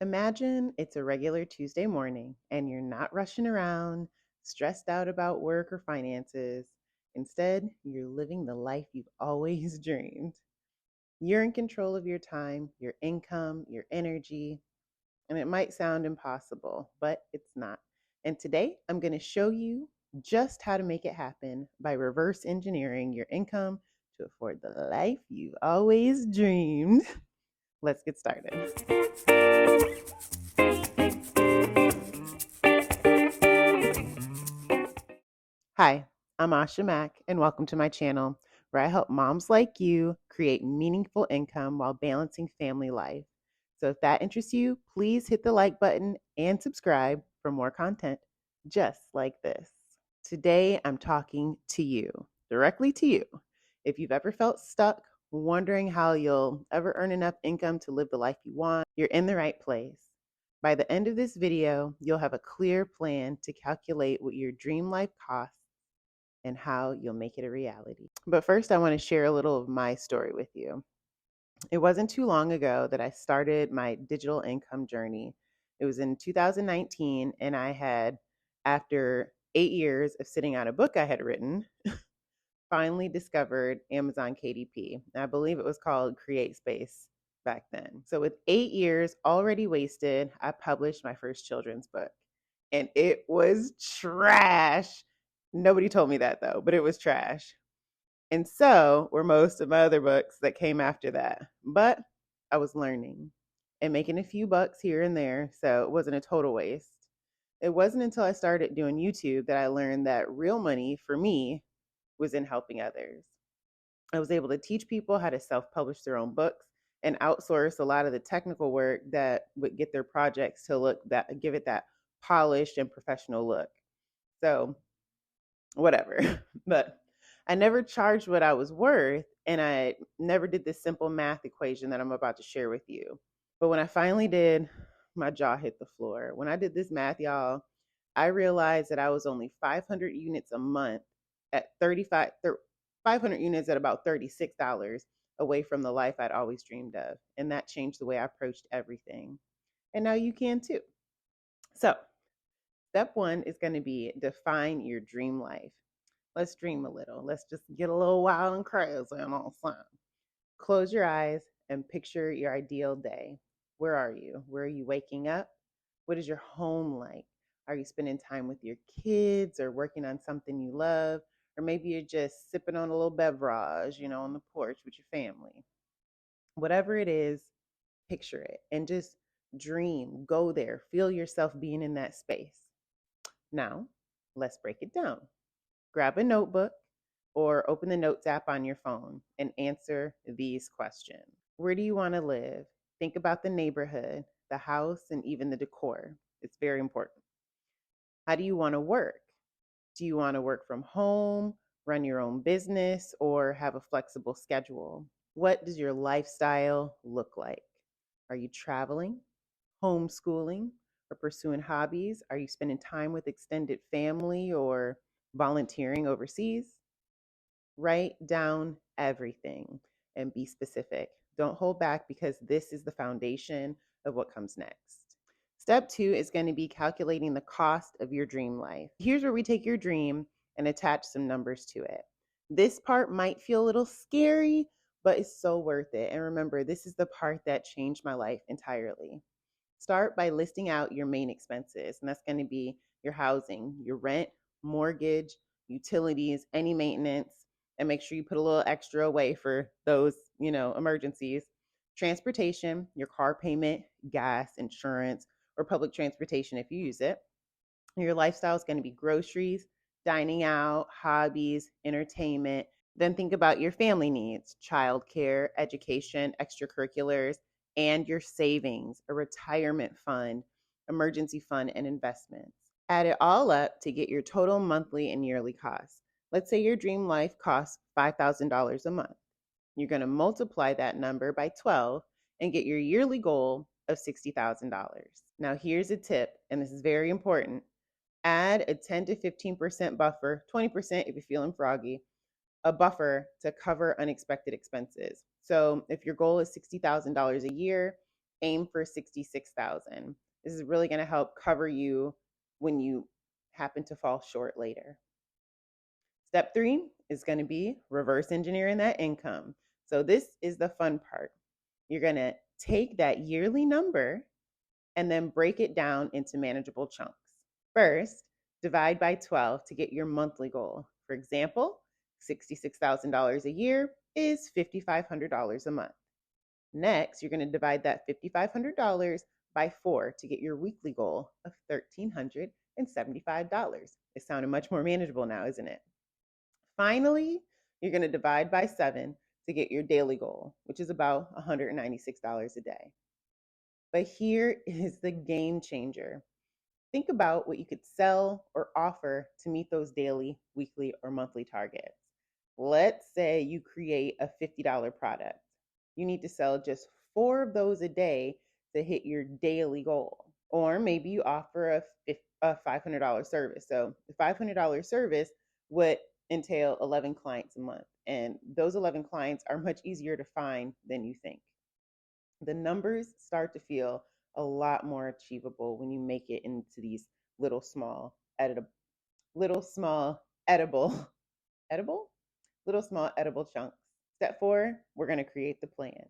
Imagine it's a regular Tuesday morning and you're not rushing around, stressed out about work or finances. Instead, you're living the life you've always dreamed. You're in control of your time, your income, your energy, and it might sound impossible, but it's not. And today, I'm going to show you just how to make it happen by reverse engineering your income to afford the life you've always dreamed. Let's get started. Hi, I'm Asha Mack, and welcome to my channel where I help moms like you create meaningful income while balancing family life. So if that interests you, please hit the like button and subscribe for more content just like this. Today, I'm talking to you, directly to you. If you've ever felt stuck, wondering how you'll ever earn enough income to live the life you want, you're in the right place. By the end of this video, you'll have a clear plan to calculate what your dream life costs and how you'll make it a reality. But first, I want to share a little of my story with you. It wasn't too long ago that I started my digital income journey. It was in 2019, and I had, after 8 years of sitting on a book I had written, finally discovered Amazon KDP. I believe it was called Create Space back then. So, with 8 years already wasted, I published my first children's book, and it was trash. Nobody told me that though, but it was trash. And so were most of my other books that came after that. But I was learning and making a few bucks here and there, so it wasn't a total waste. It wasn't until I started doing YouTube that I learned that real money for me was in helping others. I was able to teach people how to self publish their own books and outsource a lot of the technical work that would get their projects to look that give it that polished and professional look. So, whatever. But I never charged what I was worth, and I never did this simple math equation that I'm about to share with you. But when I finally did, my jaw hit the floor. When I did this math, y'all, I realized that I was only 500 units a month at 500 units at about $36 away from the life I'd always dreamed of. And that changed the way I approached everything. And now you can too. So, step one is going to be define your dream life. Let's dream a little. Let's just get a little wild and crazy and all fun. Close your eyes and picture your ideal day. Where are you? Where are you waking up? What is your home like? Are you spending time with your kids or working on something you love? Or maybe you're just sipping on a little beverage, on the porch with your family. Whatever it is, picture it and just dream. Go there. Feel yourself being in that space. Now, let's break it down. Grab a notebook or open the Notes app on your phone and answer these questions. Where do you want to live? Think about the neighborhood, the house, and even the decor. It's very important. How do you want to work? Do you want to work from home, run your own business, or have a flexible schedule? What does your lifestyle look like? Are you traveling, homeschooling, or pursuing hobbies? Are you spending time with extended family or volunteering overseas? Write down everything and be specific. Don't hold back because this is the foundation of what comes next. Step two is going to be calculating the cost of your dream life. Here's where we take your dream and attach some numbers to it. This part might feel a little scary, but it's so worth it. And remember, this is the part that changed my life entirely. Start by listing out your main expenses, and that's going to be your housing, your rent, mortgage, utilities, any maintenance, and make sure you put a little extra away for those, emergencies. Transportation, your car payment, gas, insurance, or public transportation if you use it. Your lifestyle is going to be groceries, dining out, hobbies, entertainment. Then think about your family needs, childcare, education, extracurriculars, and your savings, a retirement fund, emergency fund, and investments. Add it all up to get your total monthly and yearly costs. Let's say your dream life costs $5,000 a month. You're going to multiply that number by 12 and get your yearly goal of $60,000. Now, here's a tip, and this is very important. Add a 10 to 15% buffer, 20% if you're feeling froggy, a buffer to cover unexpected expenses. So if your goal is $60,000 a year, aim for 66,000. This is really going to help cover you when you happen to fall short later. Step 3 is going to be reverse engineering that income. So this is the fun part. You're going to take that yearly number and then break it down into manageable chunks. First, divide by 12 to get your monthly goal. For example, $66,000 a year is $5,500 a month. Next, you're going to divide that $5,500 by 4 to get your weekly goal of $1,375. It's sounding much more manageable now, isn't it? Finally, you're going to divide by 7 to get your daily goal, which is about $196 a day. But here is the game changer. Think about what you could sell or offer to meet those daily, weekly, or monthly targets. Let's say you create a $50 product. You need to sell just 4 of those a day to hit your daily goal. Or maybe you offer a $500 service. So the $500 service would entail 11 clients a month. And those 11 clients are much easier to find than you think. The numbers start to feel a lot more achievable when you make it into these little small edible edible little small edible chunks. Step 4, we're going to create the plan.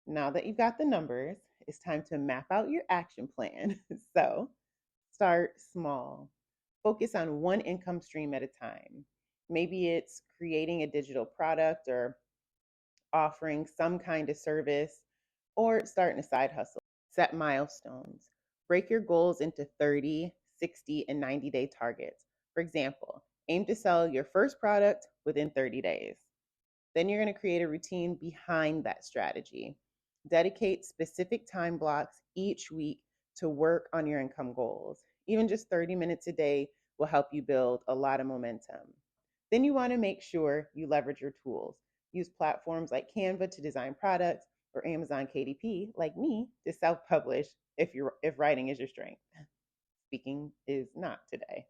Now that you've got the numbers, it's time to map out your action plan. So start small. Focus on one income stream at a time. Maybe it's creating a digital product or offering some kind of service or starting a side hustle. Set milestones. Break your goals into 30, 60, and 90-day targets. For example, aim to sell your first product within 30 days. Then you're going to create a routine behind that strategy. Dedicate specific time blocks each week to work on your income goals. Even just 30 minutes a day will help you build a lot of momentum. Then you want to make sure you leverage your tools. Use platforms like Canva to design products or Amazon KDP, like me, to self-publish if writing is your strength. Speaking is not today.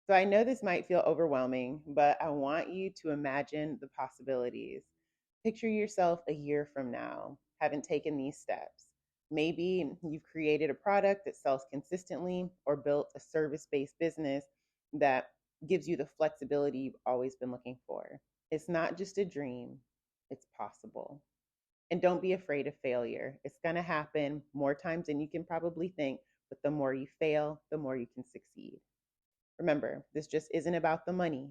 So I know this might feel overwhelming, but I want you to imagine the possibilities. Picture yourself a year from now, having taken these steps. Maybe you've created a product that sells consistently or built a service-based business that gives you the flexibility you've always been looking for. It's not just a dream, it's possible. And don't be afraid of failure. It's going to happen more times than you can probably think, but the more you fail, the more you can succeed. Remember, this just isn't about the money.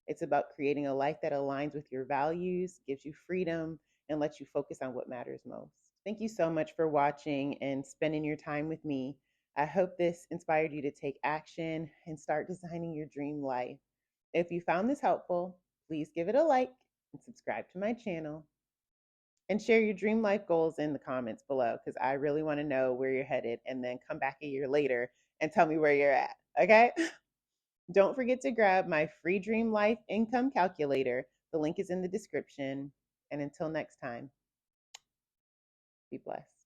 It's about creating a life that aligns with your values, gives you freedom, and lets you focus on what matters most. Thank you so much for watching and spending your time with me. I hope this inspired you to take action and start designing your dream life. If you found this helpful, please give it a like and subscribe to my channel. And share your dream life goals in the comments below because I really want to know where you're headed, and then come back a year later and tell me where you're at. Okay? Don't forget to grab my free Dream Life Income Calculator. The link is in the description. And until next time, be blessed.